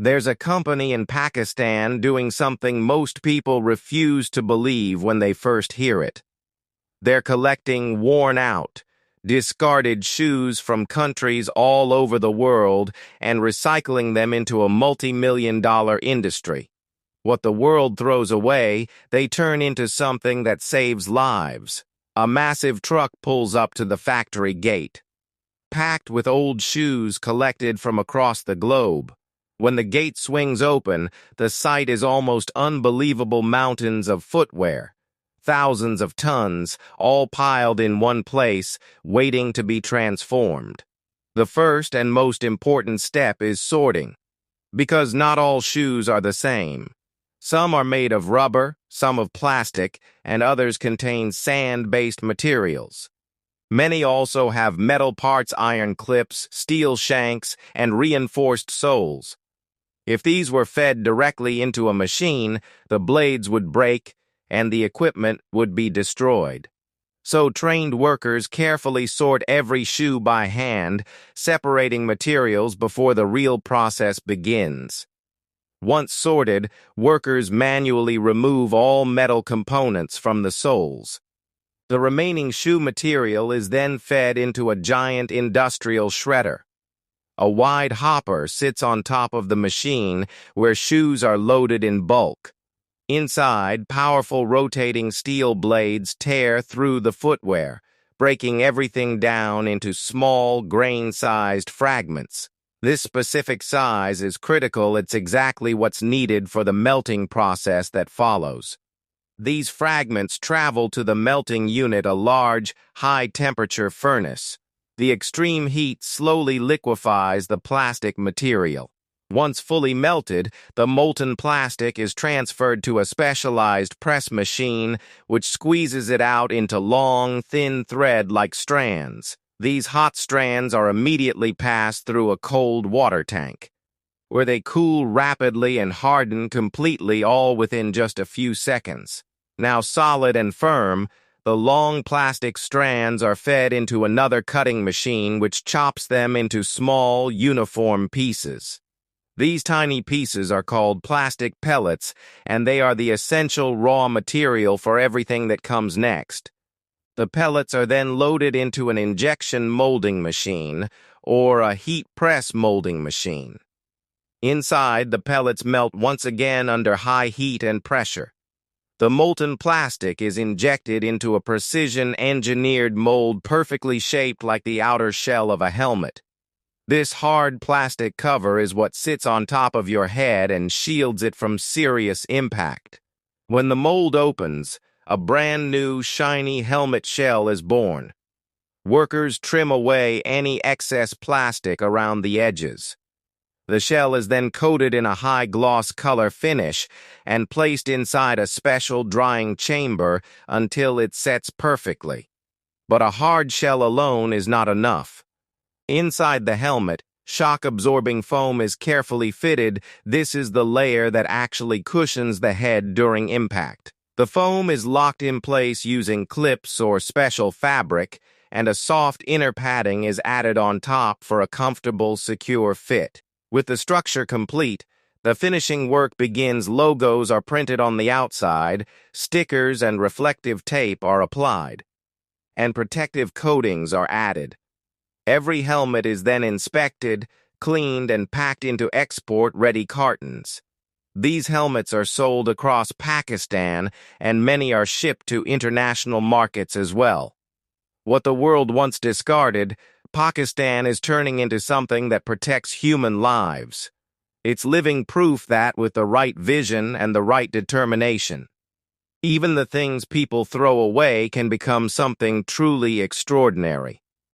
There's a company in Pakistan doing something most people refuse to believe when they first hear it. They're collecting worn-out, discarded shoes from countries all over the world and recycling them into a multi-million-dollar industry. What the world throws away, they turn into something that saves lives. A massive truck pulls up to the factory gate, packed with old shoes collected from across the globe. When the gate swings open, the sight is almost unbelievable mountains of footwear. Thousands of tons, all piled in one place, waiting to be transformed. The first and most important step is sorting, because not all shoes are the same. Some are made of rubber, some of plastic, and others contain sand-based materials. Many also have metal parts, iron clips, steel shanks, and reinforced soles. If these were fed directly into a machine, the blades would break and the equipment would be destroyed. So trained workers carefully sort every shoe by hand, separating materials before the real process begins. Once sorted, workers manually remove all metal components from the soles. The remaining shoe material is then fed into a giant industrial shredder. A wide hopper sits on top of the machine where shoes are loaded in bulk. Inside, powerful rotating steel blades tear through the footwear, breaking everything down into small, grain-sized fragments. This specific size is critical. It's exactly what's needed for the melting process that follows. These fragments travel to the melting unit, a large, high-temperature furnace. The extreme heat slowly liquefies the plastic material. Once fully melted, the molten plastic is transferred to a specialized press machine, which squeezes it out into long, thin thread-like strands. These hot strands are immediately passed through a cold water tank, where they cool rapidly and harden completely, all within just a few seconds. Now solid and firm, the long plastic strands are fed into another cutting machine which chops them into small, uniform pieces. These tiny pieces are called plastic pellets, and they are the essential raw material for everything that comes next. The pellets are then loaded into an injection molding machine, or a heat press molding machine. Inside, the pellets melt once again under high heat and pressure. The molten plastic is injected into a precision-engineered mold perfectly shaped like the outer shell of a helmet. This hard plastic cover is what sits on top of your head and shields it from serious impact. When the mold opens, a brand new, shiny helmet shell is born. Workers trim away any excess plastic around the edges. The shell is then coated in a high-gloss color finish and placed inside a special drying chamber until it sets perfectly. But a hard shell alone is not enough. Inside the helmet, shock-absorbing foam is carefully fitted. This is the layer that actually cushions the head during impact. The foam is locked in place using clips or special fabric, and a soft inner padding is added on top for a comfortable, secure fit. With the structure complete, the finishing work begins. Logos are printed on the outside, stickers and reflective tape are applied, and protective coatings are added. Every helmet is then inspected, cleaned, and packed into export-ready cartons. These helmets are sold across Pakistan, and many are shipped to international markets as well. What the world once discarded, Pakistan is turning into something that protects human lives. It's living proof that, with the right vision and the right determination, even the things people throw away can become something truly extraordinary.